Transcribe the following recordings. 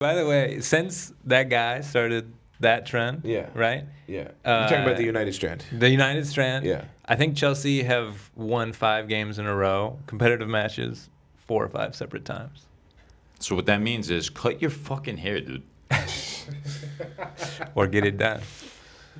By the way, since that guy started that trend, right? Yeah. You're talking about the United Strand. The United Strand. Yeah. I think Chelsea have won 5 games in a row, competitive matches, 4 or 5 separate times. So what that means is cut your fucking hair, dude. Or get it done.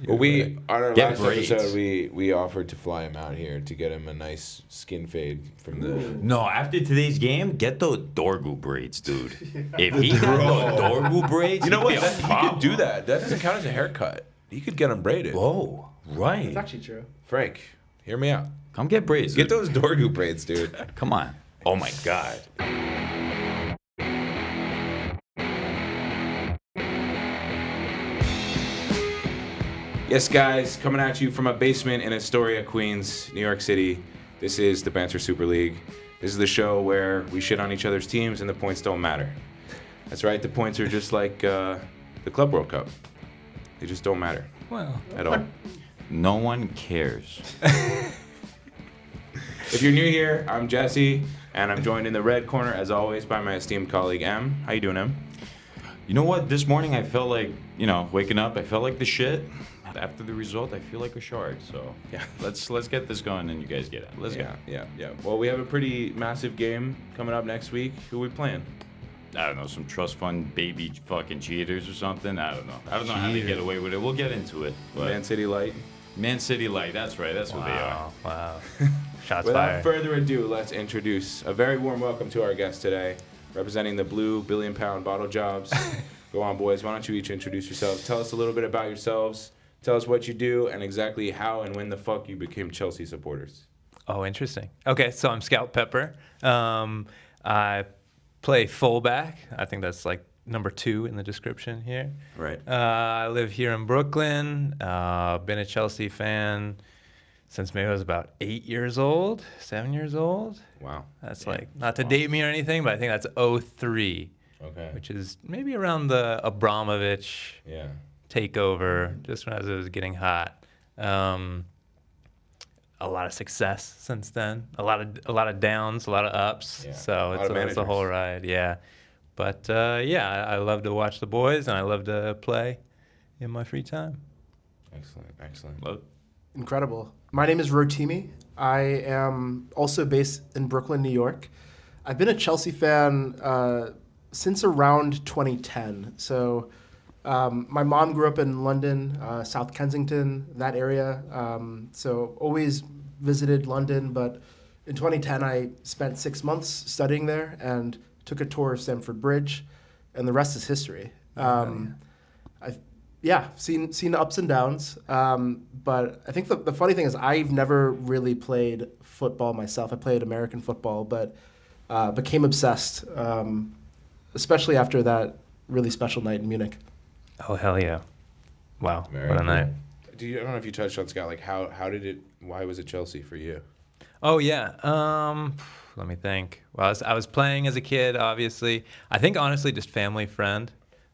Well, on our Get last braids. episode, we offered to fly him out here to get him a nice skin fade from the. No, after today's game, get the Dorgu braids, dude. If he got the Dorgu braids, You know what? he'd be a He problem. could do that. That doesn't count as a haircut. You could get him braided. Whoa, right. It's actually true. Frank, hear me out. Come get braids, Get dude. those Dorgu braids, dude. Come on. Oh my God. Yes, guys, coming at you from a basement in Astoria, Queens, New York City. This is the Banter Super League. This is the show where we shit on each other's teams and the points don't matter. That's right, the points are just like the Club World Cup. They just don't matter Well, at all. No one cares. If you're new here, I'm Jesse, and I'm joined in the red corner, as always, by my esteemed colleague, Em. How you doing, Em? You know what? This morning I felt like, waking up, I felt like the shit. After the result, I feel like a shark. So Yeah. let's get this going and you guys get it. Let's go. Yeah. Well, we have a pretty massive game coming up next week. Who are we playing? I don't know, some trust fund baby fucking cheaters or something. I don't know how they get away with it. We'll get into it. But Man City Light. Man City Light, that's right. That's what they are. Wow. Shots Without fired. further ado, let's introduce a very warm welcome to our guest today, representing the blue billion-pound bottle jobs. Go on, boys. Why don't you each introduce yourselves? Tell us a little bit about yourselves. Tell us what you do and exactly how and when the fuck you became Chelsea supporters. Oh, interesting. Okay, so I'm Scout Pepper. I play fullback. I think that's like number 2 in the description here. Right. I live here in Brooklyn. Been a Chelsea fan since maybe I was about 8 years old, 7 years old. Wow. That's like, not to date me or anything, but I think that's 03, Okay. which is maybe around the Abramovich Yeah. takeover, just when as it was getting hot. A lot of success since then. A lot of downs, a lot of ups. Yeah. So A lot of it's a managers. whole ride. Yeah, but I love to watch the boys and I love to play in my free time. Excellent. Well, Incredible. My name is Rotimi. I am also based in Brooklyn, New York. I've been a Chelsea fan since around 2010. So my mom grew up in London, South Kensington, that area. So always visited London, but in 2010 I spent 6 months studying there and took a tour of Stamford Bridge, and the rest is history. I've seen ups and downs, but I think the funny thing is I've never really played football myself. I played American football, but became obsessed, especially after that really special night in Munich. Oh hell yeah! Wow, Very what a cool. night. I don't know if you touched on, Scott, like why was it Chelsea for you? Oh yeah. Let me think. Well, I was playing as a kid, obviously. I think honestly, just family friend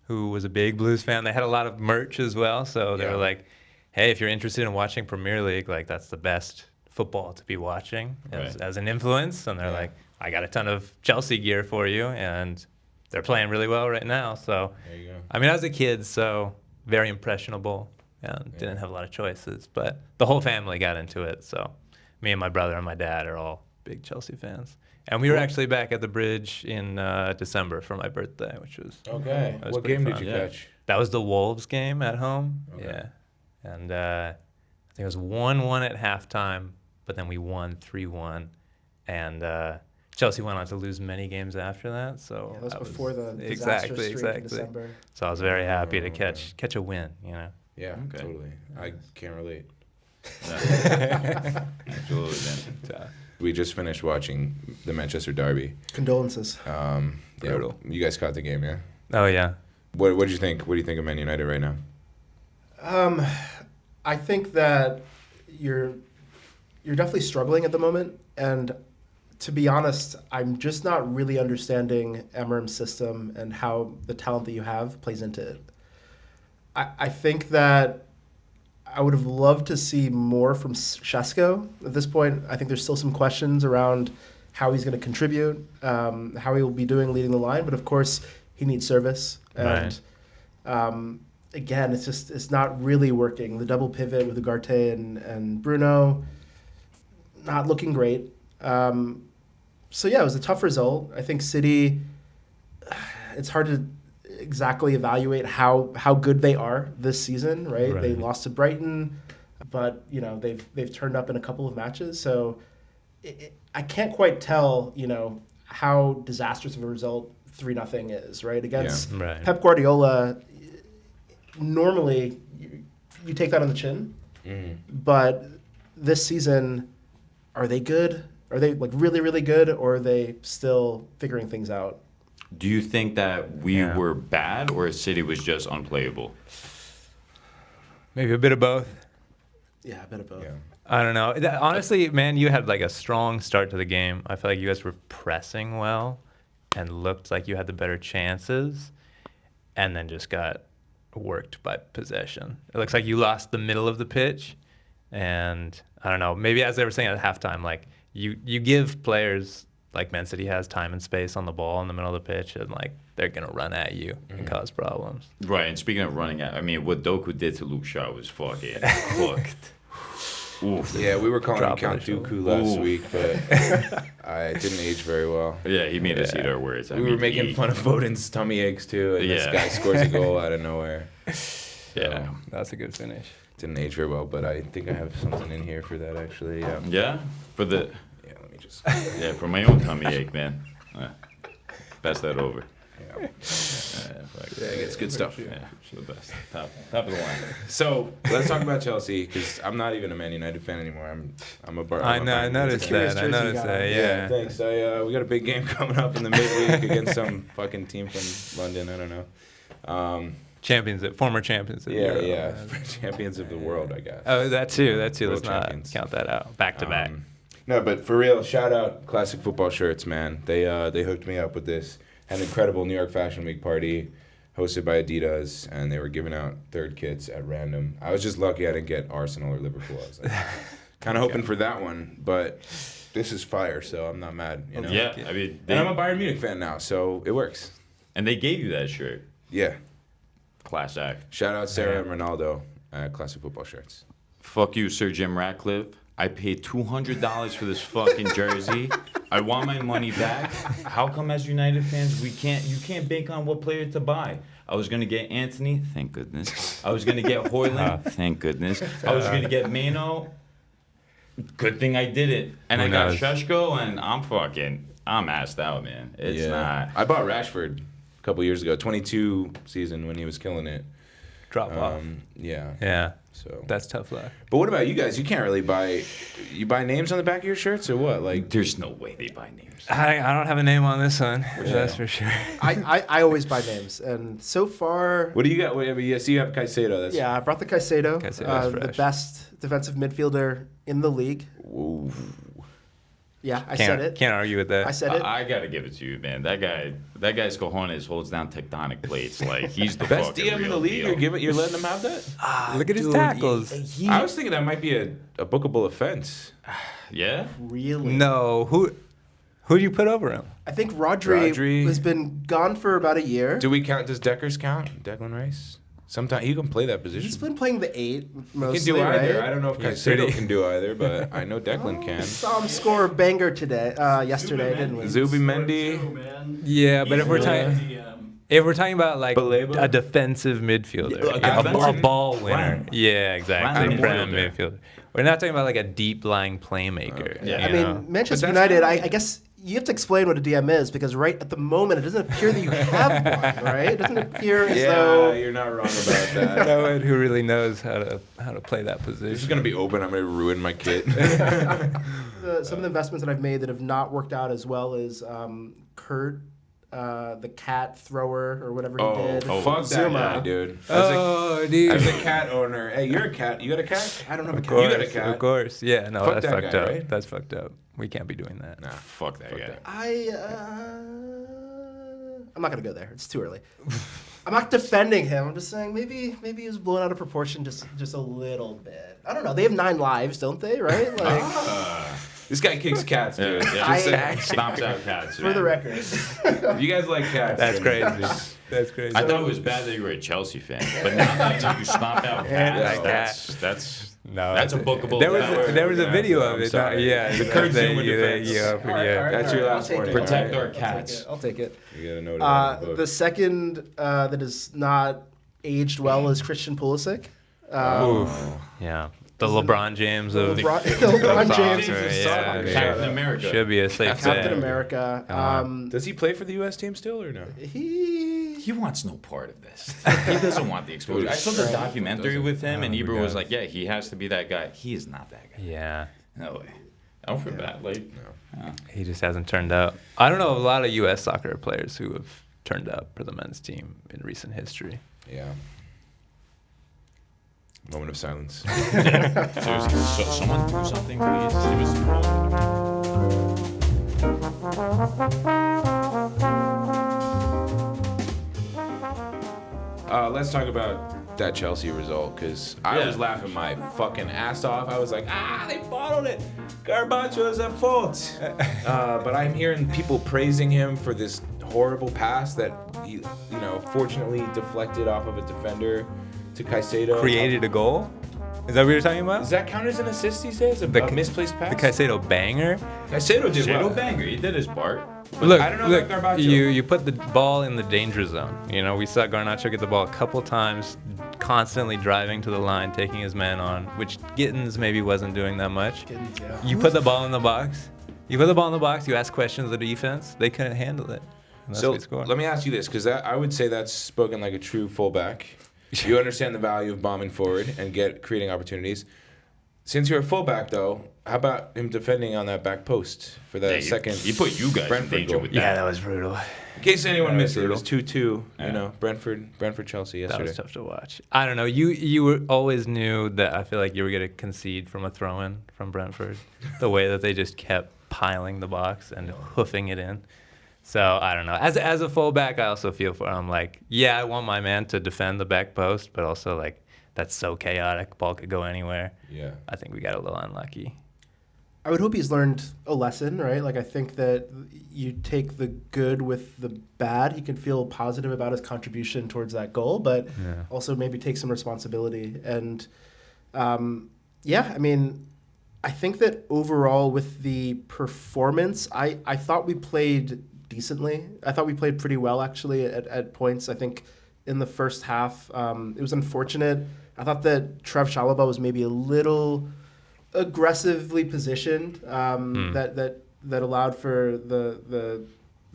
who was a big Blues fan. They had a lot of merch as well, so they were like, "Hey, if you're interested in watching Premier League, like that's the best football to be watching as an influence." And they're like, "I got a ton of Chelsea gear for you," and they're playing really well right now. So, There you go. I mean, I was a kid, so very impressionable and didn't have a lot of choices. But the whole family got into it. So, me and my brother and my dad are all big Chelsea fans. And we were actually back at the Bridge in December for my birthday, which was Okay. was What pretty game did fun. you Yeah. catch? That was the Wolves game at home. Okay. Yeah. And I think it was 1-1 at halftime, but then we won 3-1. And Chelsea went on to lose many games after that. So That was I before the disaster streak in exactly. December. So I was very happy to catch a win, you know. Yeah, Okay. totally. I can't relate. absolutely, then. We just finished watching the Manchester Derby. Condolences. Brutal. You guys caught the game, yeah? Oh, yeah. What did you think? What do you think of Man United right now? I think that you're definitely struggling at the moment, and to be honest, I'm just not really understanding Emery's system and how the talent that you have plays into it. I think that I would have loved to see more from Šeško. At this point, I think there's still some questions around how he's going to contribute, how he will be doing leading the line. But of course, he needs service. And again, it's not really working. The double pivot with Ugarte and Bruno, not looking great. So yeah, it was a tough result. I think City, it's hard to exactly evaluate how good they are this season, right? They lost to Brighton, but they've turned up in a couple of matches. So I can't quite tell how disastrous of a result 3-0 is, right? Against Pep Guardiola, normally you take that on the chin, but this season, are they good? Are they like really, really good, or are they still figuring things out? Do you think that we were bad or City was just unplayable? Maybe a bit of both. Yeah, a bit of both. Yeah. I don't know. Honestly, man, you had like a strong start to the game. I feel like you guys were pressing well and looked like you had the better chances, and then just got worked by possession. It looks like you lost the middle of the pitch, and I don't know. Maybe as they were saying at halftime, like you give players like Man City has time and space on the ball in the middle of the pitch, and like they're gonna run at you and cause problems. Right, and speaking of running at, I mean, what Doku did to Luke Shaw was fucking cooked. Oof. Yeah, we were calling him Drop Count of the Dooku last week, but I didn't age very well. Yeah, he made us eat our words. We were making fun of Foden's tummy aches too, and this guy scores a goal out of nowhere. Yeah, That's a good finish. Didn't age very well, but I think I have something in here for that actually. Yeah, for the Let me just. for my own tummy ache, man. Pass that over. Yeah. It's good stuff. Yeah, the best. Top of the line. So let's talk about Chelsea, because I'm not even a Man United fan anymore. I'm a Bar. I I'm a noticed that. I noticed that. Yeah. Thanks. We got a big game coming up in the midweek against some fucking team from London. I don't know. Former champions. Of Europe. Yeah. Champions of the world, I guess. Oh, that too. Let's World not champions. count that out. Back to back. No, but for real, shout out Classic Football Shirts, man. They hooked me up with this. Had an incredible New York Fashion Week party hosted by Adidas, and they were giving out third kits at random. I was just lucky I didn't get Arsenal or Liverpool. I was like, kind of hoping for that one, but this is fire, so I'm not mad. Yeah, I mean, And I'm a Bayern Munich fan now, so it works. and they gave you that shirt. Yeah. Class act. Shout out Sarah and Ronaldo at Classic Football Shirts. Fuck you, Sir Jim Ratcliffe. I paid $200 for this fucking jersey. I want my money back. How come as United fans you can't bank on what player to buy? I was gonna get Anthony, thank goodness. I was gonna get Hoyland, thank goodness. I was gonna get Mano. Good thing I didn't. And I got Sheshko, and I'm assed out, man. It's not. I bought Rashford a couple years ago, 22 season when he was killing it. Drop off. Yeah. Yeah. So That's tough luck. But what about you guys? You can't really buy. You buy names on the back of your shirts or what? Like, There's no way they buy names. I don't have a name on this one. That's for sure. I always buy names, and so far, what do you got? So you have Caicedo. That's I brought the Caicedo, Caicedo's the fresh. best defensive midfielder in the league. Ooh. Yeah, I said it. Can't argue with that. I said it. I gotta give it to you, man. That guy's cojones holds down tectonic plates. Like, he's the Best fucking DM in real the league. deal. You're letting him have that? Look at his tackles. I was thinking that might be a bookable offense. Yeah? Really? No, who do you put over him? I think Rodri Rodri. has been gone for about a year. Do we count? Does Deckers count? Declan Rice? Sometimes he can play that position. He's been playing the 8 He mostly, can do either. right? I don't know if He's Caicedo pretty- can do either, but I know Declan can. Saw him score a banger yesterday, didn't we? Zubimendi. Yeah, but if we're talking about like Baleba? a defensive midfielder, Yeah, a ball winner. Prime. Yeah, exactly. Prime Prime midfielder. midfielder. We're not talking about like a deep lying playmaker. Yeah. I you mean, know? Manchester But that's United, not- I guess you have to explain what a DM is, because right at the moment, it doesn't appear that you have one, right? It doesn't appear as Yeah, though... you're not wrong about that. No one who really knows how to play that This is position. gonna be open. I'm gonna ruin my kit. Some of the investments that I've made that have not worked out as well is Kurt, the cat thrower, or whatever he did. Fuck that Zuma. guy, dude. Dude. As a cat owner, hey, you're a cat. You got a cat? I don't have a Of cat. course, You got a cat. Of course. Yeah, no, Fuck that's that fucked guy, up. right? That's fucked up. We can't be doing that. Nah. Fuck that guy. I'm not gonna go there. It's too early. I'm not defending him. I'm just saying maybe he was blown out of proportion just a little bit. I don't know. They have 9 lives, don't they? Right? Like This guy kicks cats, dude. Yeah. Just Stomps out cats. For the record. you guys like cats. That's then- crazy. That's crazy. I thought it was bad that you were a Chelsea fan, but now that you stomp out Yeah, cats, that's No, that's a bookable. There novel. was a video of I'm it. sorry. Yeah, The Kurt Zuma defense. That's your last I'll take warning. it. Protect All our right, cats. I'll take it. You gotta know what it is. The second that is not aged well is Christian Pulisic. Yeah, the LeBron James of LeBron James soccer, is yeah, Captain America. should be a safe Captain bet. America. Does he play for the U.S. team still or no? He wants no part of this. He doesn't want the exposure. I saw the documentary with him, and Ibra was like, "Yeah, he has to be that guy." He is not that guy. Yeah, No way. I don't feel bad. Like, he just hasn't turned out. I don't know a lot of U.S. soccer players who have turned out for the men's team in recent history. Yeah. Moment of silence. seriously, someone do something, please. Give us some Let's talk about that Chelsea result because I was laughing my fucking ass off. I was like, they bottled it. Garbacho is at fault. But I'm hearing people praising him for this horrible pass that he, fortunately deflected off of a defender to Caicedo. Created a goal? Is that what you're talking about? Does that count as an assist these days? A misplaced pass? The Caicedo banger? Caicedo did Shadow well. banger. He did his part. Look, I don't know look, about Garbacho. you put the ball in the danger zone. We saw Garnacho get the ball a couple times, constantly driving to the line, taking his man on, which Gittins maybe wasn't doing that much. You put the ball in the box. You ask questions of the defense, they couldn't handle it. And that's So what we scored. let me ask you this, because I would say that's spoken like a true fullback. You understand the value of bombing forward and creating opportunities. Since you're a fullback, though, how about him defending on that back post for that second? He put you guys Brentford in danger goal? with Yeah, that. that was brutal. In case anyone missed it, it was brutal. 2-2. Yeah. Brentford Chelsea That yesterday. was tough to watch. I don't know. Always knew that I feel like you were going to concede from a throw-in from Brentford. The way that they just kept piling the box and hoofing it in. So I don't know. As a fullback, I also feel for him. Like, yeah, I want my man to defend the back post, but also like that's so chaotic. Ball could go anywhere. Yeah. I think we got a little unlucky. I would hope he's learned a lesson, right? Like, I think that you take the good with the bad. He can feel positive about his contribution towards that goal, but also maybe take some responsibility. And, I think that overall with the performance, I thought we played decently. I thought we played pretty well, actually, at points. I think in the first half, it was unfortunate. I thought that Trev Chalobah was maybe a little aggressively positioned that allowed for the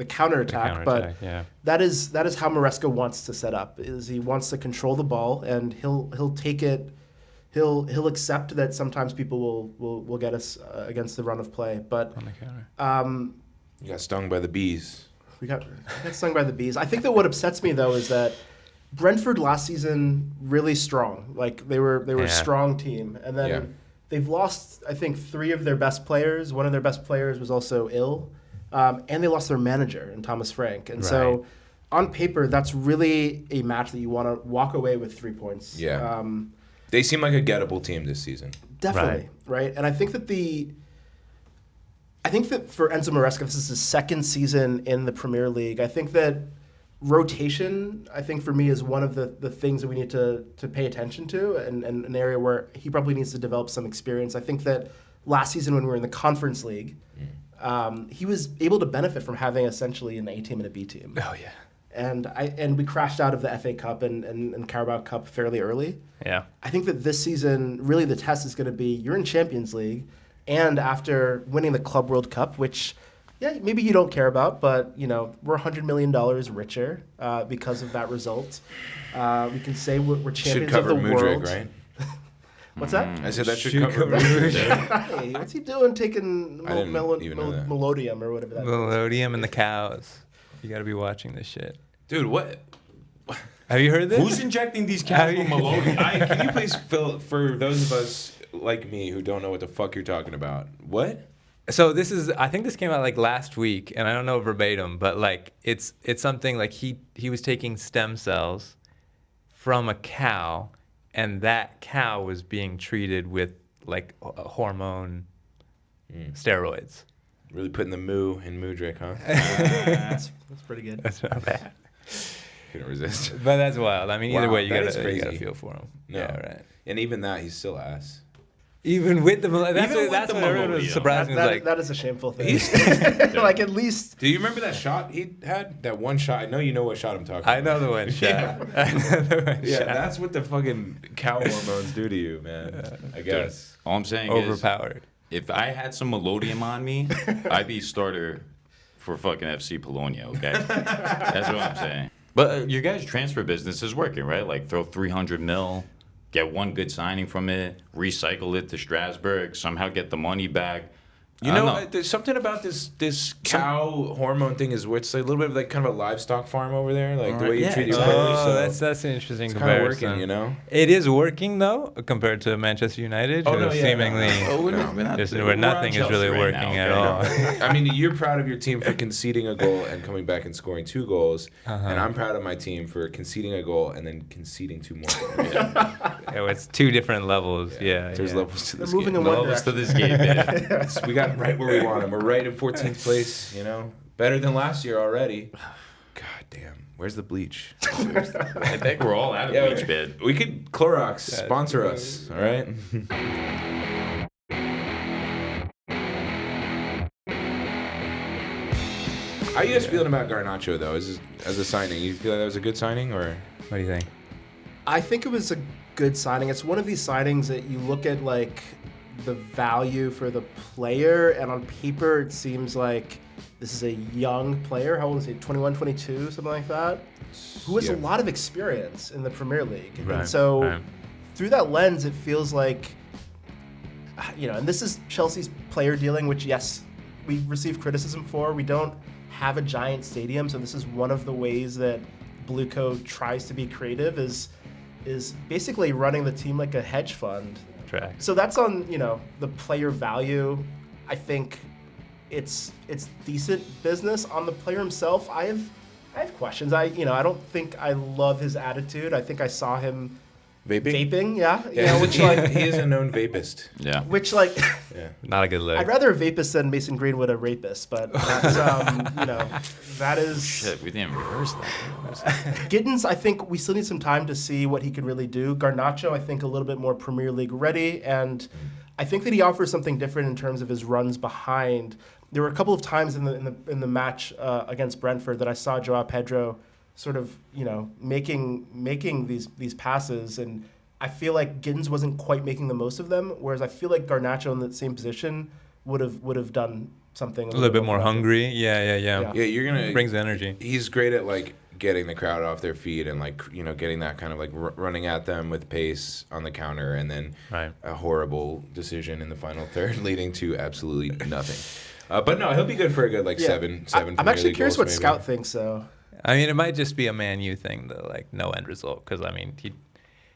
counterattack. But that is how Maresca wants to set up. Is he wants to control the ball, and he'll take it. He'll accept that sometimes people will get us against the run of play. But On the counter. You got stung by the bees. we got stung by the bees. I think that what upsets me though is that Brentford last season really strong. Like they were a strong team, and then they've lost I think 3 of their best players. One of their best players was also ill, and they lost their manager in Thomas Frank. And so, on paper, that's really a match that you want to walk away with 3 points. Yeah. They seem like a gettable team this season. Definitely, right? And I think that for Enzo Maresca, this is his second season in the Premier League. I think that rotation, I think for me, is one of the things that we need to pay attention to, and an area where he probably needs to develop some experience. I think that last season when we were in the Conference League, he was able to benefit from having essentially an A team and a B team. Oh yeah. And we crashed out of the FA Cup and Carabao Cup fairly early. Yeah. I think that this season, really the test is going to be you're in Champions League, and after winning the Club World Cup, which, maybe you don't care about, but, we're $100 million richer because of that result. We can say we're champions of the world. Right? What's that? I said that should cover Hey, what's he doing taking I didn't even know that. Melodium or whatever that is? Melodium and the cows. You got to be watching this shit. Dude, what? Have you heard this? Who's injecting these cats with Maloney? Can you please fill for those of us like me who don't know what the fuck you're talking about? What? So I think this came out like last week, and I don't know verbatim, but like it's something like he was taking stem cells from a cow, and that cow was being treated with like a hormone, Steroids. Really putting the moo in Mudryk, huh? That's pretty good. That's not bad. Couldn't resist. But that's wild. I mean, either Wow, way, you that is gotta crazy. feel for him. No. Yeah, right. And even that, he's still ass. Even with the that's Even with that's the what everyone was Malaria. surprising. Was like, That is a shameful thing. He's- Like at least Do you remember that shot he had? That one shot? I know you know what shot I'm talking about. I know the one shot. I know the one Yeah, shot. that's what the fucking cow hormones do to you, man. I guess. All I'm saying is, Overpowered. if I had some Melodium on me, I'd be starter for fucking FC Bologna, okay? That's what I'm saying. But your guys' transfer business is working, right? Like throw 300 mil, get one good signing from it, recycle it to Strasbourg, somehow get the money back. You I don't know, there's something about this cow hormone thing is where it's like a little bit of like kind of a livestock farm over there, like the way you Yeah, treat your exactly. players. Oh, So that's an interesting it's kind of comparison. working, you know. It is working though, compared to Manchester United, Oh, who no, yeah, seemingly Oh, we're No. not, just we're where on nothing is Chelsea really right working now, at okay? all. I mean, you're proud of your team for conceding a goal and coming back and scoring 2 goals, and I'm proud of my team for conceding a goal and then conceding 2 more goals. Yeah, it's 2 different levels. Yeah, There's yeah. levels to they're this moving game. in one Levels to direction. this game, man. We got them right where we want them. We're right in 14th place, you know? Better than last year already. God damn. Where's the bleach? I think we're all out of bleach bed. We could Clorox sponsor us, all right? How you guys feeling about Garnacho though? As a signing, you feel like that was a good signing, or What do you think? I think it was a good signing. It's one of these signings that you look at like the value for the player, and on paper it seems like this is a young player. How old is he? 21, 22, something like that. Who has a Yeah. lot of experience in the Premier League. Right, And so right. through that lens, it feels like, and this is Chelsea's player dealing, which yes, we receive criticism for. We don't have a giant stadium, so this is one of the ways that Blueco tries to be creative is basically running the team like a hedge fund. Track. So that's on the player value. I think it's decent business. On the player himself, I have questions. I don't think I love his attitude. I think I saw him vaping. Yeah, which he is a known vapist. Yeah. Yeah. Not a good look. I'd rather a vapist than Mason Greenwood a rapist, but that's, that is Shit, we didn't rehearse that. Giddens. I think we still need some time to see what he could really do. Garnacho, I think, a little bit more Premier League ready, and I think that he offers something different in terms of his runs behind. There were a couple of times in the match against Brentford that I saw Joao Pedro sort of making these passes, and I feel like Giddens wasn't quite making the most of them. Whereas I feel like Garnacho in the same position would have done something a little bit more productive. hungry. Yeah. Yeah. Yeah, you're gonna Brings energy. He's great at like getting the crowd off their feet and like getting that kind of like running at them with pace on the counter, and then Right. a horrible decision in the final third leading to absolutely nothing. But no, he'll be good for a good like Yeah. seven. I'm Premier actually League curious goals, what maybe. Scout thinks, though. I mean, it might just be a Man U thing, though, like no end result. Because I mean,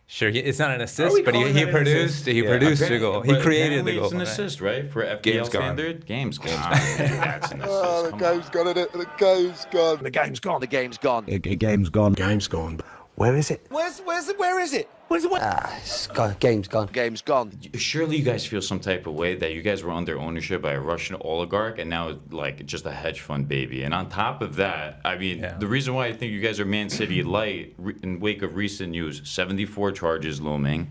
it's not an assist, but calling he that an produced. assist? He Yeah, produced a Apparently- goal. He but created apparently the goal. It's an right? assist, right? For FPL Game's gone. standard? Game's gone. That's an assist. Oh, the Come game's on. gone, innit? The game's gone. The game's gone. The game's gone. Game's gone. Game's gone. Where is it? Where is it? It's gone. Game's gone. Game's gone. Surely you guys feel some type of way that you guys were under ownership by a Russian oligarch and now like just a hedge fund baby. And on top of that, I mean, Yeah. the reason why I think you guys are Man City light in wake of recent news, 74 charges looming,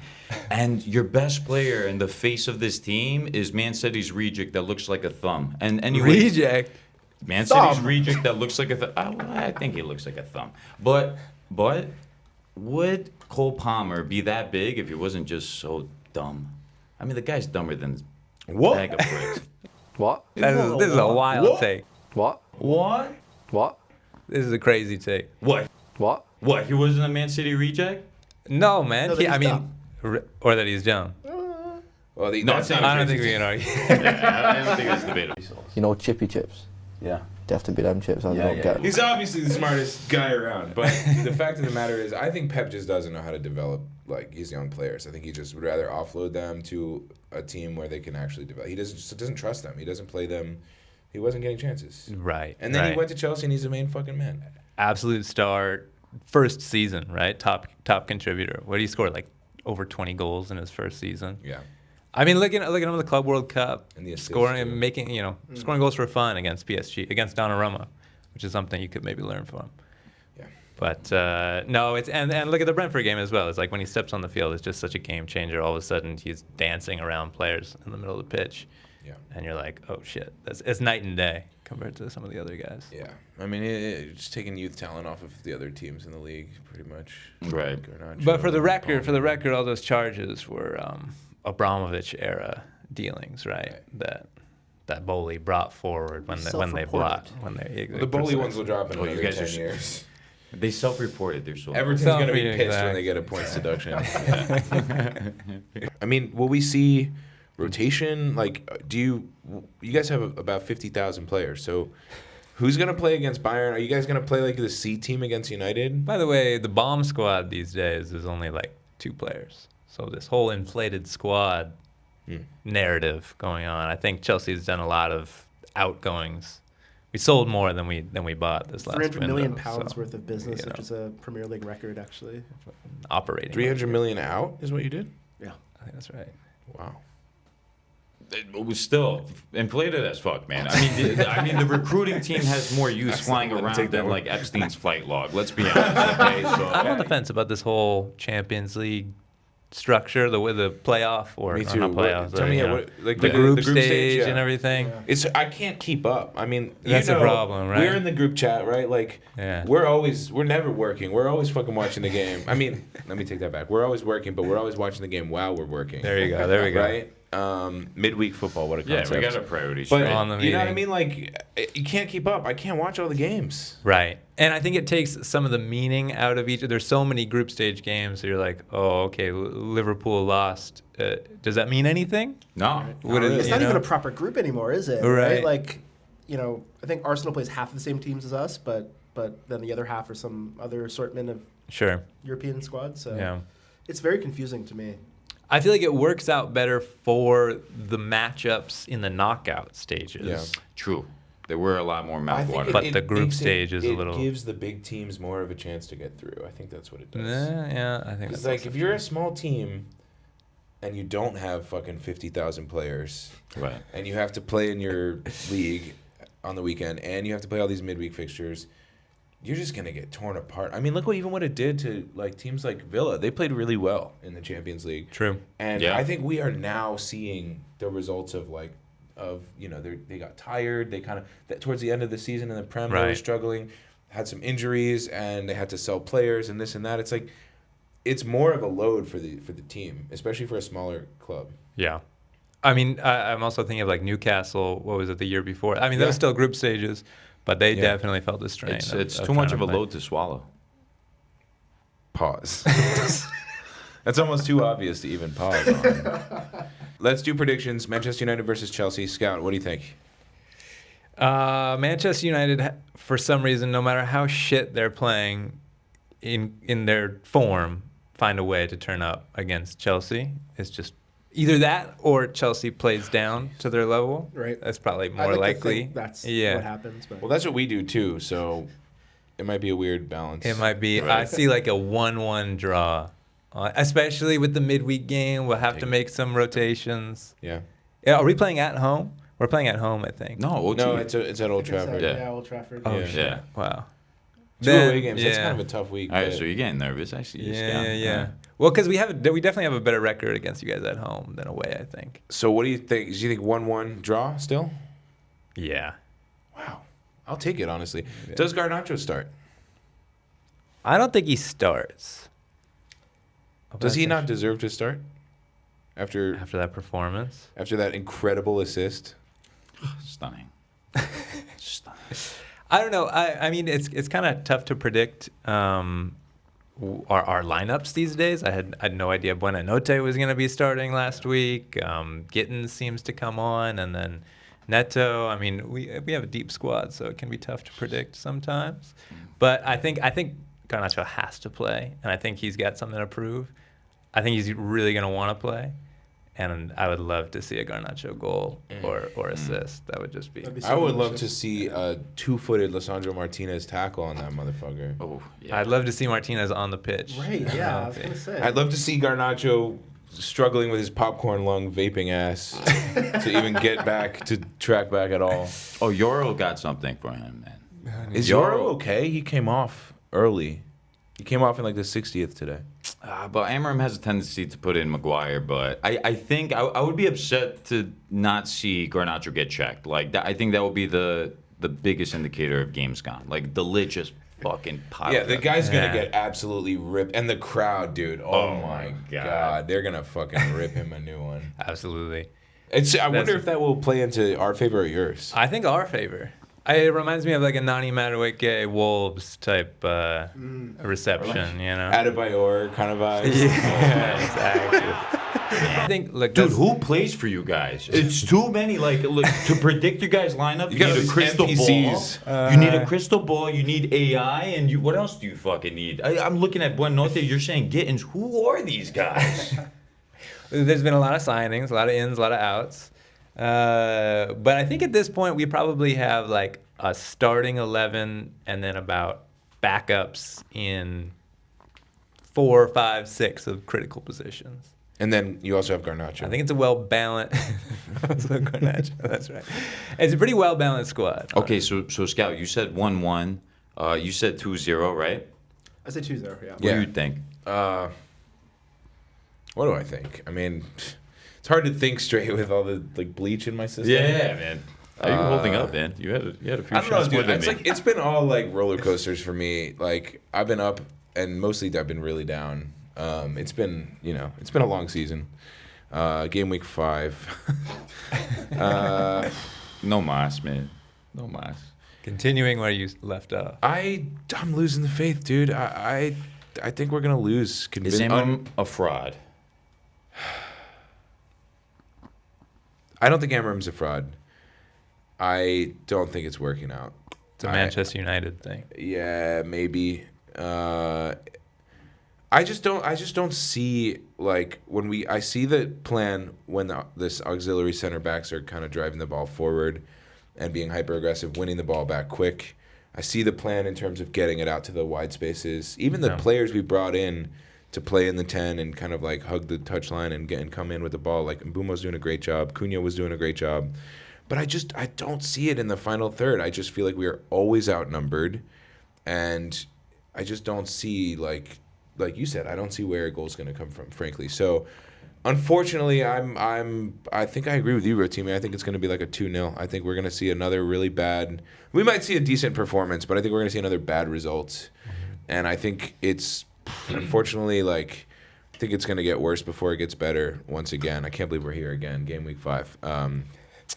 and your best player and the face of this team is Man City's reject that looks like a thumb. And anyway, Reject. Man Thumb. City's reject that looks like a thumb. I think he looks like a thumb. But would Cole Palmer be that big if he wasn't just so dumb? I mean, the guy's dumber than a bag of bricks. What? This is a wild take. What? What? What? This is a crazy take. What? What? What? He wasn't a Man City reject? No, man. No, that I he's mean, or that he's dumb. Well, No, that's it's not not. I don't think we can argue. I don't think that's debatable. You know, chippy chips. Yeah. They have to be them chips. I don't get. He's obviously the smartest guy around, but the fact of the matter is, I think Pep just doesn't know how to develop like his young players. I think he just would rather offload them to a team where they can actually develop. He doesn't trust them. He doesn't play them. He wasn't getting chances. Right. And then right. he went to Chelsea and he's the main fucking man. Absolute star, first season, right? Top contributor. What did he score? Like over 20 goals in his first season. Yeah. I mean, look at him in the Club World Cup, And the assists, scoring too. and making, scoring goals for fun against PSG, against Donnarumma, which is something you could maybe learn from. Yeah. But no, it's and look at the Brentford game as well. It's like when he steps on the field, it's just such a game changer. All of a sudden, he's dancing around players in the middle of the pitch, Yeah. and you're like, oh shit, it's night and day compared to some of the other guys. Yeah. I mean, it's taking youth talent off of the other teams in the league, pretty much. Right. Garnacho, But for the Palmer. record, all those charges were Abramovich era dealings, right? That Bowley brought forward when they Self-reported. blocked when they The bully ones will drop in Well, you another guys 10 are- years. They self-reported. They're so. Everton's going to be Selfie, pissed when exact. they get a points deduction. I mean, will we see rotation? Like, you guys have about 50,000 players, so who's going to play against Bayern? Are you guys going to play like the C team against United? By the way, the bomb squad these days is only like 2 players. So this whole inflated squad narrative going on. I think Chelsea's done a lot of outgoings. We sold more than we bought this last 300 window. million pounds so, worth of business, you know, which is a Premier League record, actually. operating. 300 million out is what you did? Yeah. I think that's right. Wow. It was still inflated as fuck, man. I mean, the recruiting team has more use flying Let me around take that than one. like Epstein's flight log. Let's be honest. Okay, so I'm on the fence about this whole Champions League structure, the way the playoff or, Me or too. not What- playoffs, tell me, you know, what- like the group stage yeah. and everything. Yeah. I can't keep up. I mean, That's the problem, right? We're in the group chat, right? Like, Yeah. we're never working. We're always fucking watching the game. I mean, let me take that back. We're always working, but we're always watching the game while we're working. There you go. There we go. Right? Midweek football, what a yeah, concept. we got a priority But straight. On the you know what I meeting. mean? Like, you can't keep up. I can't watch all the games. Right. And I think it takes some of the meaning out of each. There's so many group stage games. So you're like, oh, okay, Liverpool lost. Does that mean anything? No. What is- It's you not even know? a proper group anymore, is it? Right. Like, I think Arsenal plays half the same teams as us, but then the other half are some other assortment of Sure. European squads. So Yeah. it's very confusing to me. I feel like it works out better for the matchups in the knockout stages. Yeah. True. There were a lot more mouthwater. But the group makes stage is a little- It gives the big teams more of a chance to get through. I think that's what it does. Yeah, I think It's that's like also if you're true. a small team and you don't have fucking 50,000 players Right. and you have to play in your league on the weekend and you have to play all these midweek fixtures, you're just going to get torn apart. I mean, look what it did to like teams like Villa. They played really well in the Champions League. True. And Yeah. I think we are now seeing the results of they got tired. They kind of towards the end of the season in the Prem they were Right. struggling, had some injuries, and they had to sell players and this and that. It's like it's more of a load for the team, especially for a smaller club. Yeah. I mean, I'm also thinking of like Newcastle. What was it the year before? I mean, that was Yeah. still group stages, but they Yeah. definitely felt the strain. It's of too much trying of to a play. load to swallow. Pause. That's almost too obvious to even pause on. Let's do predictions. Manchester United versus Chelsea. Scout, what do you think? Manchester United, for some reason, no matter how shit they're playing in their form, find a way to turn up against Chelsea. It's just either that or Chelsea plays down to their level. Right. That's probably I'd more like to likely. think that's yeah. what happens. But Well, that's what we do too, so it might be a weird balance. It might be. Right. I see like a 1-1 draw, especially with the midweek game. We'll have to make some rotations. Yeah. Yeah, are we playing at home? We're playing at home, I think. No, OT. No, it's at Old I think so, Trafford. Yeah. yeah, Old Trafford. Oh Yeah. shit! Yeah. Wow. Two away games. That's yeah. kind of a tough week. All right, but- so you're getting nervous. I see. you, Yeah, Scout. yeah. Well, because we definitely have a better record against you guys at home than away, I think. So what do you think? Do you think 1-1 draw still? Yeah. Wow. I'll take it, honestly. Yeah. Does Garnacho start? I don't think he starts. Does he not deserve to start? After After that performance? that incredible assist? Stunning. Stunning. I don't know. I mean, it's kind of tough to predict our lineups these days. I had no idea Buenanote was going to be starting last week. Gittins seems to come on, and then Neto. I mean, we have a deep squad, so it can be tough to predict sometimes. But I think Garnacho has to play, and I think he's got something to prove. I think he's really going to want to play, and I would love to see a Garnacho goal or assist. That would just be. That'd be I so would love delicious. to see a 2-footed Lisandro Martinez tackle on that motherfucker. Oh, yeah. I'd love to see Martinez on the pitch. Right, yeah, I was going to say. I'd love to see Garnacho struggling with his popcorn lung vaping ass to even get back to track back at all. Oh, Yoro got something for him, man. Is Yoro okay? He came off early. He came off in like the 60th today. But Amarim has a tendency to put in Maguire, but I think I would be upset to not see Garnacho get checked. Like that, I think that would be the biggest indicator of games gone. Like the lid just fucking piled. Yeah, the up. guy's gonna get absolutely ripped, and the crowd, dude. Oh my god, they're gonna fucking rip him a new one. Absolutely. I wonder if that will play into our favor or yours. I think our favor. It reminds me of like a Nani Madueke Wolves type reception, you know? Adebayor kind of vibes. Yeah, exactly. I think, look, Dude, who plays for you guys? It's too many. Like, look, to predict your guys' lineup, you need a crystal NPCs. ball. You need a crystal ball. You need AI, and what else do you fucking need? I'm looking at Buenote. You're saying Gittins. Who are these guys? There's been a lot of signings, a lot of ins, a lot of outs. But I think at this point we probably have like a starting 11 and then about backups in 4, 5, 6 of critical positions. And then you also have Garnacho. I think it's a well-balanced. Garnacho, that's right. It's a pretty well-balanced squad. Okay, so Scout, you said 1-1. You said 2-0, right? I say 2-0, yeah. What do you think? What do I think? I mean, it's hard to think straight with all the like bleach in my system. Yeah, man. How are you holding up, man? You had a few I don't know, shots more dude. than It's me. like it's been all like roller coasters for me. Like I've been up, and mostly I've been really down. It's been a long season. Game week 5. No mas, man. No mas. Continuing where you left off. I'm losing the faith, dude. I think we're gonna lose. Is Amarim a fraud? I don't think Amarim's a fraud. I don't think it's working out. It's a Manchester United thing. Yeah, maybe. I just don't see like I see the plan when this auxiliary center backs are kind of driving the ball forward and being hyper aggressive, winning the ball back quick. I see the plan in terms of getting it out to the wide spaces. Even the players we brought in to play in the 10 and kind of like hug the touchline and come in with the ball. Like Mbumo's doing a great job. Cunha was doing a great job. But I don't see it in the final third. I just feel like we are always outnumbered, and I just don't see like you said, I don't see where a goal's going to come from, frankly. So, unfortunately, I think I agree with you, Rotimi. I think it's going to be like a 2-0. I think we're going to see another really bad. We might see a decent performance, but I think we're going to see another bad result. And I think it's unfortunately like I think it's going to get worse before it gets better once again. I can't believe we're here again, game week 5.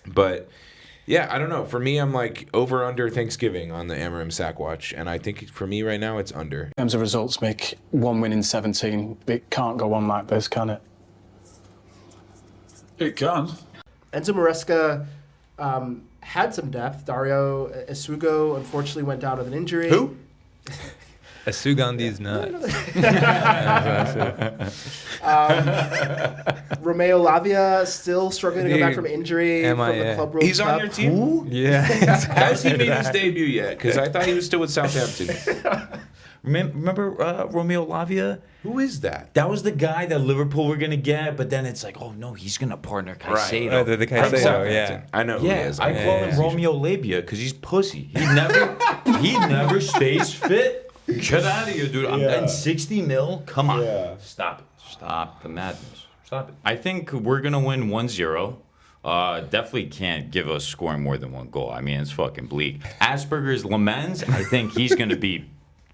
But yeah, I don't know. For me, I'm like over under Thanksgiving on the Amarim sack watch, and I think for me right now it's under. In terms of results, Mick, 1 win in 17. It can't go on like this, can it? It can. Enzo Maresca had some depth. Dario Esugo unfortunately went down with an injury. Who? A Sugandi's nuts. Romeo Lavia still struggling to go back from injury from the Club World He's Cup. on your team? Who? Yeah. Has he made his debut yet? Because I thought he was still with Southampton. Remember Romeo Lavia? Who is that? That was the guy that Liverpool were going to get, but then it's like, oh, no, he's going to partner Caicedo. Right, the Caicedo, yeah. I know who he is. I call him Romeo Labia because he's pussy. He never stays fit. Get out of here, dude. I'm betting 60 mil. Come on. Yeah. Stop it. Stop the madness. Stop it. I think we're going to win 1-0. Definitely can't give us scoring more than 1 goal. I mean, it's fucking bleak. Asperger's Lamens, I think he's going to be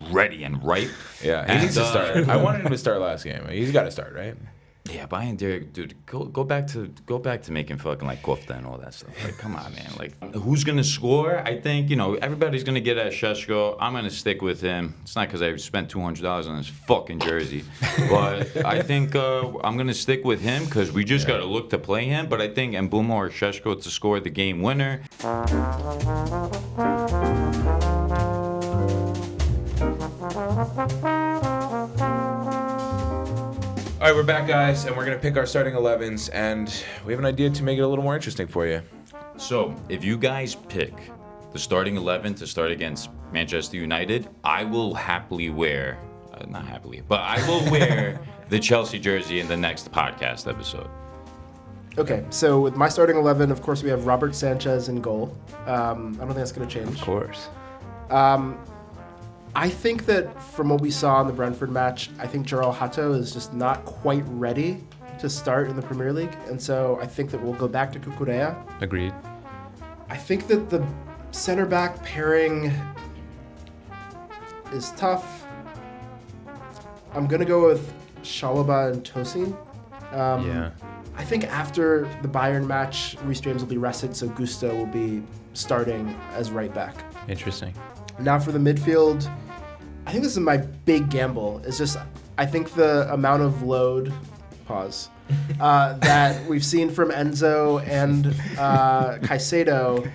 ready and ripe. Yeah, he needs to start. I wanted him to start last game. He's got to start, right? Yeah, Bayern Derek, dude, go back to making fucking like kofta and all that stuff. Like, come on, man. Like, who's gonna score? I think everybody's gonna get at Sheshko. I'm gonna stick with him. It's not because I spent $200 on this fucking jersey, but I think I'm gonna stick with him because we just gotta look to play him. But I think Mbumo or Sheshko to score the game winner. All right, we're back, guys, and we're going to pick our starting 11s, and we have an idea to make it a little more interesting for you. So, if you guys pick the starting 11 to start against Manchester United, I will happily wear, not happily, but I will wear the Chelsea jersey in the next podcast episode. Okay, so with my starting 11, of course, we have Robert Sanchez in goal. I don't think that's going to change. Of course. I think that from what we saw in the Brentford match, I think João Hato is just not quite ready to start in the Premier League. And so I think that we'll go back to Cucurella. Agreed. I think that the center back pairing is tough. I'm going to go with Chalobah and Tosin. Yeah. I think after the Bayern match, Reece James will be rested, so Gusto will be starting as right back. Interesting. Now for the midfield, I think this is my big gamble. It's just, I think the amount of load, that we've seen from Enzo and Caicedo,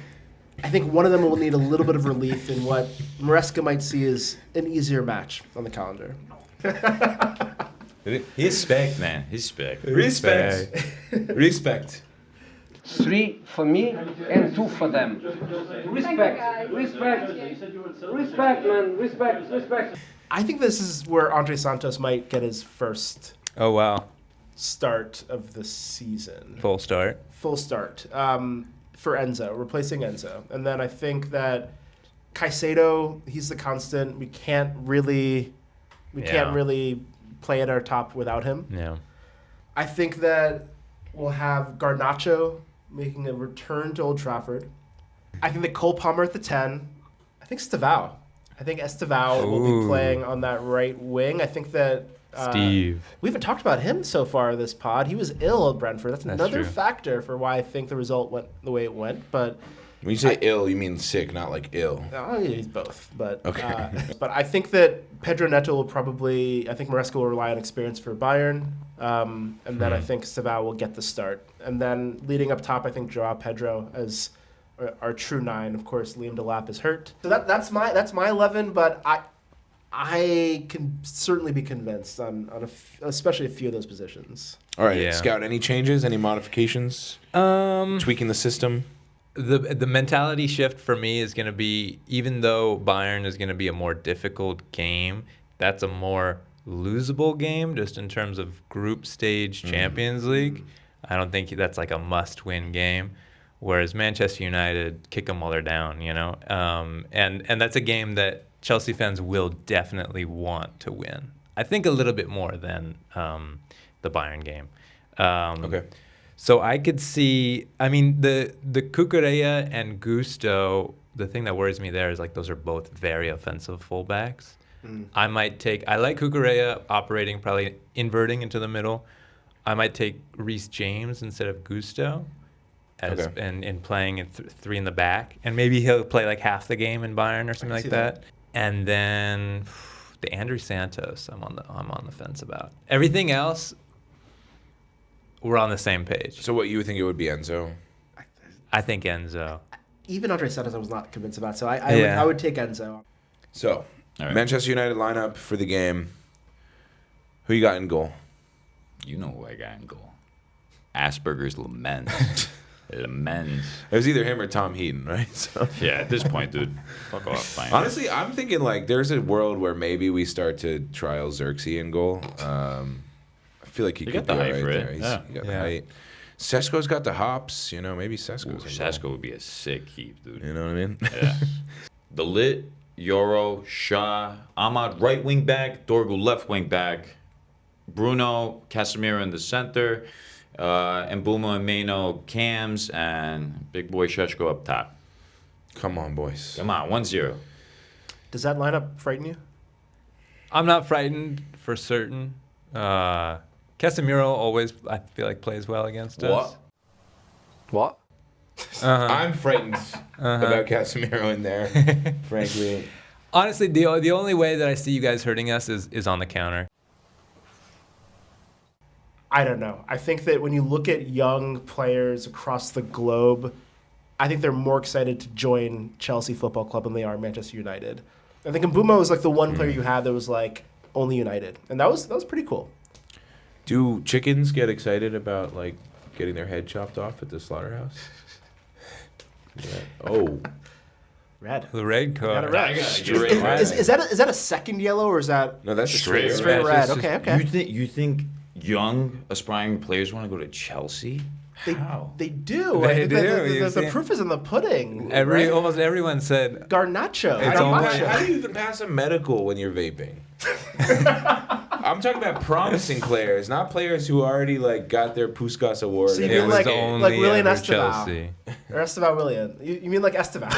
I think one of them will need a little bit of relief in what Maresca might see as an easier match on the calendar. He's spec, man. He's spec. Respect. Respect. 3 for me and 2 for them. Respect, man, respect. I think this is where Andre Santos might get his first Oh, wow. start of the season. Full start. Full start for Enzo, replacing Enzo. And then I think that Caicedo, he's the constant. We can't really play at our top without him. Yeah. I think that we'll have Garnacho making a return to Old Trafford. I think that Cole Palmer at the 10. I think Stavao. I think Estevao will be playing on that right wing. I think that Steve. we haven't talked about him so far this pod. He was ill at Brentford. That's another true. factor for why I think the result went the way it went. But When you say ill, you mean sick, not like ill. he's both. But Okay. but I think that Pedro Neto will probably. I think Maresca will rely on experience for Bayern, and then I think Stavao will get the start. And then leading up top, I think Joao Pedro as our true 9. Of course, Liam Delap is hurt. So that's my 11. But I can certainly be convinced on especially a few of those positions. All right, Yeah. Scout, any changes, any modifications? Tweaking the system? The mentality shift for me is going to be, even though Bayern is going to be a more difficult game, that's a more losable game just in terms of group stage Champions League. I don't think that's like a must-win game. Whereas Manchester United kick them while they're down, and that's a game that Chelsea fans will definitely want to win. I think a little bit more than the Bayern game. Okay. So I could see, I mean, the Cucurella and Gusto, the thing that worries me there is like those are both very offensive fullbacks. I like Cucurella operating, probably inverting into the middle. I might take Reece James instead of Gusto and playing 3 in the back. And maybe he'll play like half the game in Bayern or something like that. And then the Andrew Santos, I'm on the fence about. Everything else, we're on the same page. So what you would think it would be Enzo? I think Enzo. Even Andre Santos, I was not convinced about. So I would take Enzo. So, right. Manchester United lineup for the game. Who you got in goal? You know who I got in goal. Asperger's lament. Lament. It was either him or Tom Heaton, right? So. Yeah, at this point, dude, fuck off. Fine. Honestly, I'm thinking like there's a world where maybe we start to trial Xerxes in goal. I feel like he could got the be height right for it. there. Yeah. He got the height. Sesko's got the hops. Maybe Sesko's. Sesko would be a sick keep, dude. You know what I mean? Yeah. The Lit, Yoro, Shaw, Ahmad right wing back, Dorgu left wing back, Bruno, Casemiro in the center, and Mbeumo and Meno cams, and big boy Šeško up top. Come on, boys. Come on, 1-0. Does that lineup frighten you? I'm not frightened for certain. Casemiro always, I feel like, plays well against us. What? I'm frightened about Casemiro in there, frankly. Honestly, the only way that I see you guys hurting us is on the counter. I don't know. I think that when you look at young players across the globe, I think they're more excited to join Chelsea Football Club than they are Manchester United. I think Mbeumo was like the one player you had that was like only United, and that was pretty cool. Do chickens get excited about like getting their head chopped off at the slaughterhouse? Yeah. Oh. Red. The red Got card. it red. Straight red. Is that a second yellow or is that No, that's a straight straight red. red? It's Okay, just- okay. You think young aspiring players want to go to Chelsea? How? They do. They I think do, you The see. proof is in the pudding. right? Almost everyone said Garnacho. It's How do you even pass a medical when you're vaping? I'm talking about promising players, not players who already like got their Puskas award. So you and mean it was like only Willian ever Esteban. Chelsea. Or Esteban Willian. You mean like Esteban?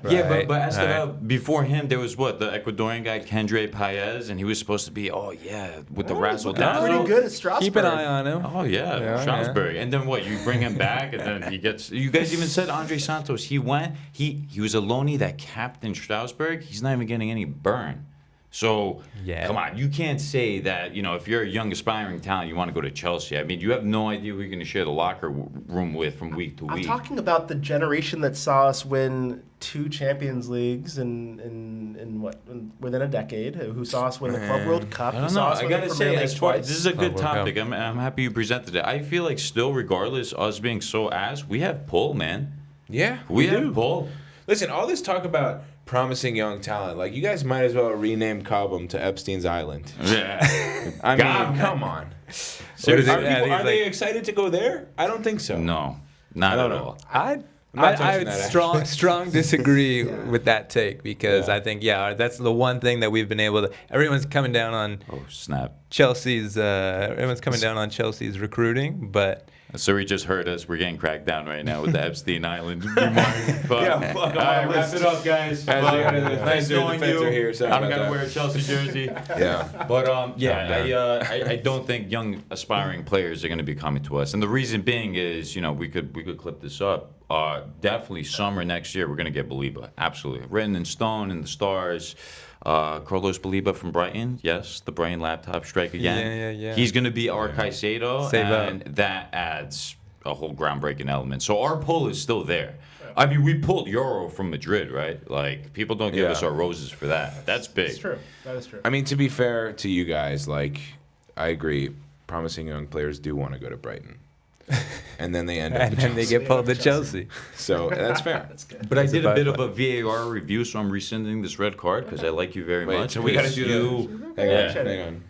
Yeah, Right, but Esteban, right. before him, there was what, the Ecuadorian guy, Kendre Paez, and he was supposed to be, with the razzle Pretty dazzle. good at Strasbourg. Keep an eye on him. Oh, yeah, Strasbourg. And then what, you bring him back, and then he gets, you guys even said Andre Santos, he went, he was a loanee that captained Strasbourg, he's not even getting any burn. So, Yeah. come on, you can't say that, if you're a young aspiring talent, you want to go to Chelsea. I mean, you have no idea who you're going to share the locker room with from week to I'm week. talking about the generation that saw us win 2 Champions Leagues within a decade, who saw us win the Club World Cup. I who don't saw know. us I win the gotta Premier say, League twice. this is a good World Cup. topic. I'm happy you presented it. I feel like still, regardless, us being so ass, we have pull, man. Yeah, We do. have pull. Listen, all this talk about promising young talent, like you guys might as well rename Cobham to Epstein's Island. Yeah. I mean, come on. Seriously. Are they excited to go there? I don't think so. No, not I don't at know. all. I not touching would that, strong disagree with that take because Yeah. I think that's the one thing that we've been able to. Everyone's coming down on Oh, snap. Chelsea's. Everyone's coming down on Chelsea's recruiting, but So he just heard us. We're getting cracked down right now with the Epstein Island remark. Fuck. Yeah, fuck All them right, all. wrap it up, guys. As Fuck. we got the Nice defender knowing you. here, sorry I don't about gotta that. wear a Chelsea jersey. Yeah. But done. I don't think young aspiring players are going to be coming to us, and the reason being is we could clip this up. Definitely summer next year we're going to get Baliba, absolutely written in stone in the stars. Carlos Baliba from Brighton, yes, the Brighton laptop strike again. Yeah. He's going to be our Caicedo, Save up. and that adds a whole groundbreaking element. So our pull is still there. I mean, we pulled Euro from Madrid, right? Like people don't give Yeah. us our roses for that. That's big. It's true. That is true. I mean, to be fair to you guys, like, I agree. Promising young players do want to go to Brighton. And then they end up and at then they Chelsea. get pulled to Chelsea. So that's fair. That's good. But I did a about bit of a VAR review, so I'm rescinding this red card because I like you very Wait, much. so we got to do you, Hang Yeah. on, hang on.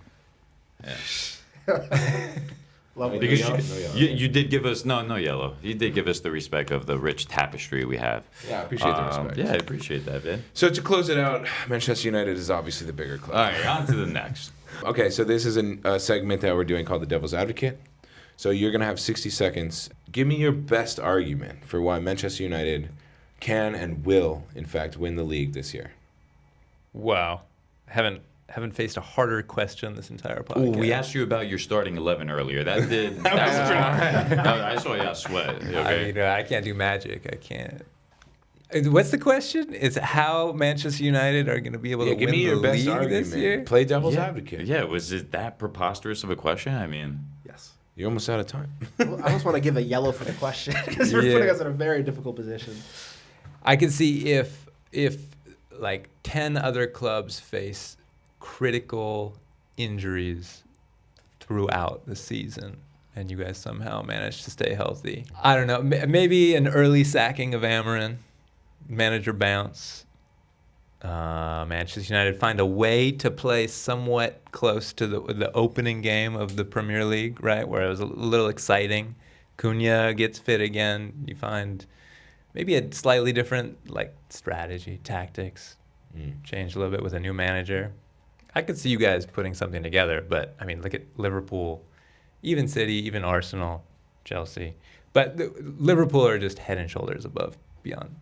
Lovely. because No you, yellow. you did give us no yellow. You did give us the respect of the rich tapestry we have. Yeah, I appreciate the respect. Yeah, I appreciate that, man. So to close it out, Manchester United is obviously the bigger club. All right, on to the next. Okay, so this is a segment that we're doing called the Devil's Advocate. So you're going to have 60 seconds. Give me your best argument for why Manchester United can and will, in fact, win the league this year. Wow, haven't faced a harder question this entire Ooh, podcast. we asked you about your starting 11 earlier. That did. I saw you sweat. Okay. I mean, I can't do magic. I can't. What's the question? It's how Manchester United are going to be able to Give win me your the best league argument. this year. Play Devil's Advocate. Yeah, was it that preposterous of a question? I mean, Yes. You're almost out of time. Well, I almost want to give a yellow for the question because you're Yeah. putting us in a very difficult position. I can see if like 10 other clubs face critical injuries throughout the season and you guys somehow manage to stay healthy. I don't know, maybe an early sacking of Amarin, manager bounce. Manchester United find a way to play somewhat close to the opening game of the Premier League, right, where it was a little exciting. Cunha gets fit again. You find maybe a slightly different strategy, tactics, change a little bit with a new manager. I could see you guys putting something together, but I mean, look at Liverpool, even City, even Arsenal, Chelsea. But Liverpool are just head and shoulders above, beyond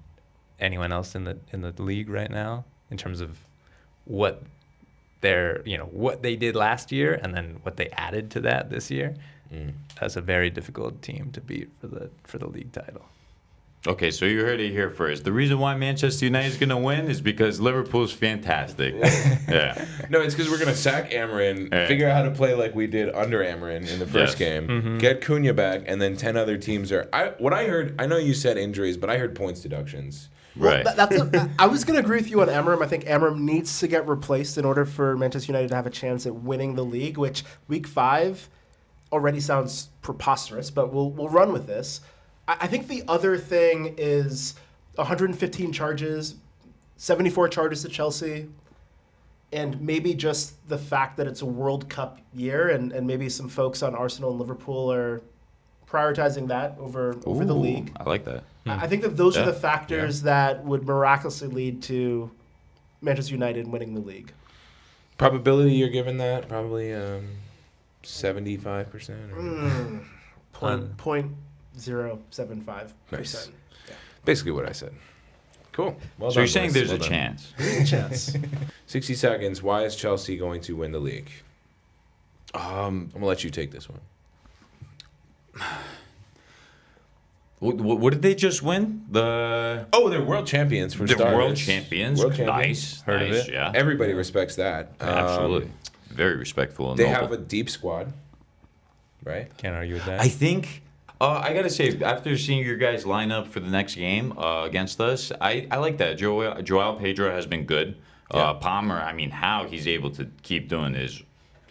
anyone else in the league right now in terms of what what they did last year and then what they added to that this year. That's a very difficult team to beat for the league title. okay, so you heard it here first. The reason why Manchester United is going to win is because Liverpool's fantastic. Yeah. No, it's because we're going to sack Amarin, Yeah. figure out how to play like we did under Amarin in the first Yes. game, get Cunha back, and then 10 other teams are... What I heard, I know you said injuries, but I heard points deductions. Right. I was going to agree with you on Amarim. I think Amarim needs to get replaced in order for Manchester United to have a chance at winning the league, which week 5 already sounds preposterous, but we'll run with this. I think the other thing is 115 charges 74 charges to Chelsea, and maybe just the fact that it's a World Cup year, and maybe some folks on Arsenal and Liverpool are prioritizing that over the league. I like that. I think that those are the factors that would miraculously lead to Manchester United winning the league. Probability you're giving that probably 75%. Point 0.075%. Nice. Yeah. Basically what I said. Cool. Well so done, you're saying boys. there's Well a done. chance? There's a chance. 60 seconds. Why is Chelsea going to win the league? I'm gonna let you take this one. What did they just win? They're world champions for starters. world champions. World champions. Nice. Heard of nice, it. Yeah. Everybody respects that. Absolutely. Very respectful. And They noble. have a deep squad, right? Can't argue with that. I think I gotta say, after seeing your guys line up for the next game against us, I like that. Joao Pedro has been good. Yeah. Palmer, I mean, how he's able to keep doing is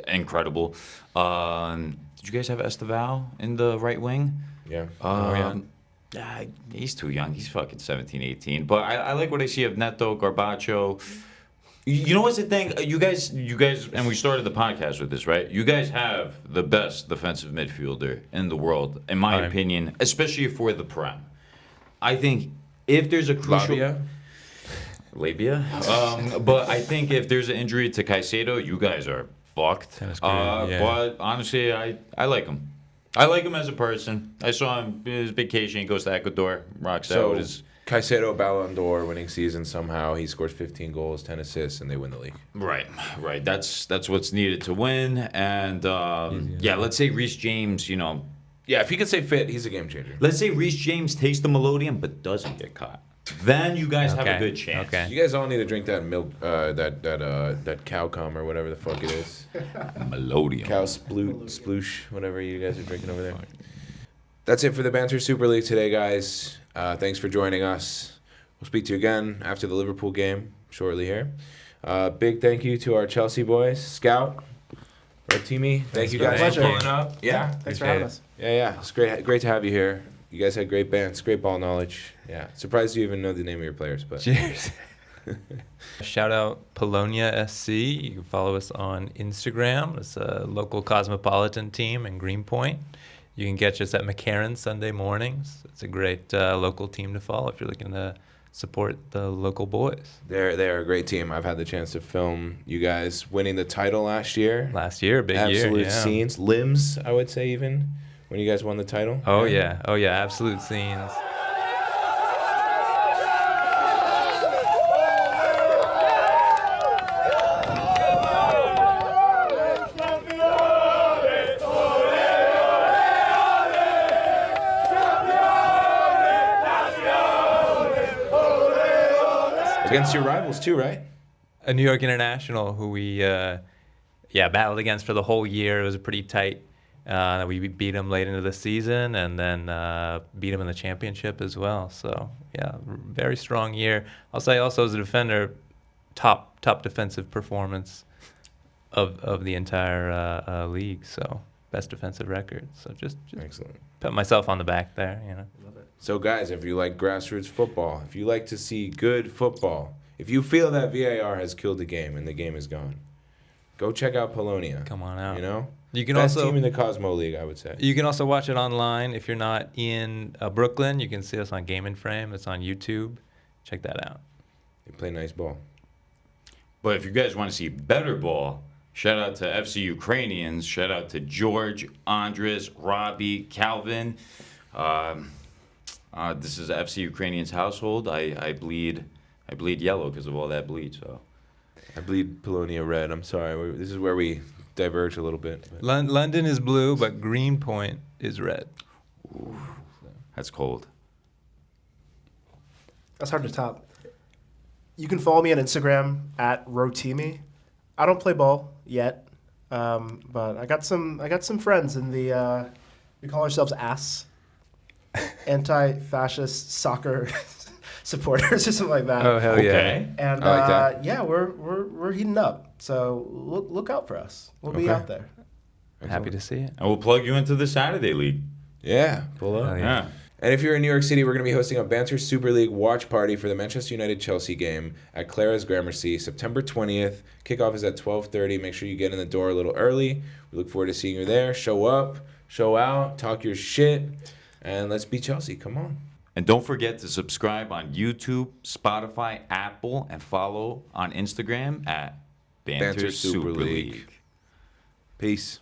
incredible. Did you guys have Esteval in the right wing? Yeah. He's too young. He's fucking 17, 18. But I like what I see of Neto, Garbacho. You know what's the thing? You guys, and we started the podcast with this, right? You guys have the best defensive midfielder in the world, in my opinion, especially for the Prem. I think if there's a crucial... Labia. But I think if there's an injury to Caicedo, you guys are fucked. But honestly, I like him. I like him as a person. I saw him his vacation. He goes to Ecuador, rocks out with his... Caicedo Ballon d'Or winning season somehow. He scores 15 goals, 10 assists, and they win the league. Right. That's what's needed to win. And let's say Reece James, Yeah, if he can stay fit, he's a game changer. let's say Reece James takes the melodeon but doesn't get caught. Then you guys have a good chance. Okay. You guys all need to drink that milk, that cow cum or whatever the fuck it is. Melodeon. Cow sploosh, whatever you guys are drinking over there. That's it for the Banter Super League today, guys. Thanks for joining us. We'll speak to you again after the Liverpool game shortly here. Big thank you to our Chelsea boys, Scout, Rotimi. Thank you guys for pulling up. Yeah, Thanks for having us. Yeah. It's great to have you here. You guys had great bands, great ball knowledge. Yeah, surprised you even know the name of your players, but Cheers. Shout out Polonia SC. You can follow us on Instagram. It's a local cosmopolitan team in Greenpoint. You can catch us at McCarran Sunday mornings. It's a great local team to follow if you're looking to support the local boys. they're a great team. I've had the chance to film you guys winning the title last year. Big year. Absolute Yeah. scenes, limbs, I would say even when you guys won the title. Oh yeah, absolute scenes. Against your rivals too, right? A New York International who we battled against for the whole year. It was a pretty tight. We beat them late into the season and then beat them in the championship as well. So yeah, very strong year. I'll say also as a defender, top defensive performance of the entire league. So best defensive record. So just Excellent. Pat myself on the back there. Love it. So guys, if you like grassroots football, if you like to see good football, if you feel that VAR has killed the game and the game is gone, go check out Polonia. Come on out. You can best also team in the Cosmo League, I would say. You can also watch it online. If you're not in Brooklyn, you can see us on Game and Frame. It's on YouTube. Check that out. They play nice ball. But if you guys want to see better ball, shout out to FC Ukrainians. Shout out to George, Andres, Robbie, Calvin. This is FC Ukrainians household. I bleed yellow because of all that bleed. So I bleed Polonia red. I'm sorry. This is where we diverge a little bit. But. London is blue, but Greenpoint is red. Ooh, that's cold. That's hard to top. You can follow me on Instagram at Rotimi. I don't play ball yet, but I got some friends in the we call ourselves ASS, anti-fascist soccer supporters or something like that. Oh hell yeah! Okay. And I like that. yeah, we're heating up. So look out for us. We'll be Okay. out there. Happy to see it. And we'll plug you into the Saturday League. Yeah, pull up. Oh, Yeah. And if you're in New York City, we're going to be hosting a Banter Super League watch party for the Manchester United-Chelsea game at Clara's Gramercy, September 20th. Kickoff is at 12:30. Make sure you get in the door a little early. We look forward to seeing you there. Show up, show out, talk your shit, and let's beat Chelsea. Come on. And don't forget to subscribe on YouTube, Spotify, Apple, and follow on Instagram at Banter Super League. Peace.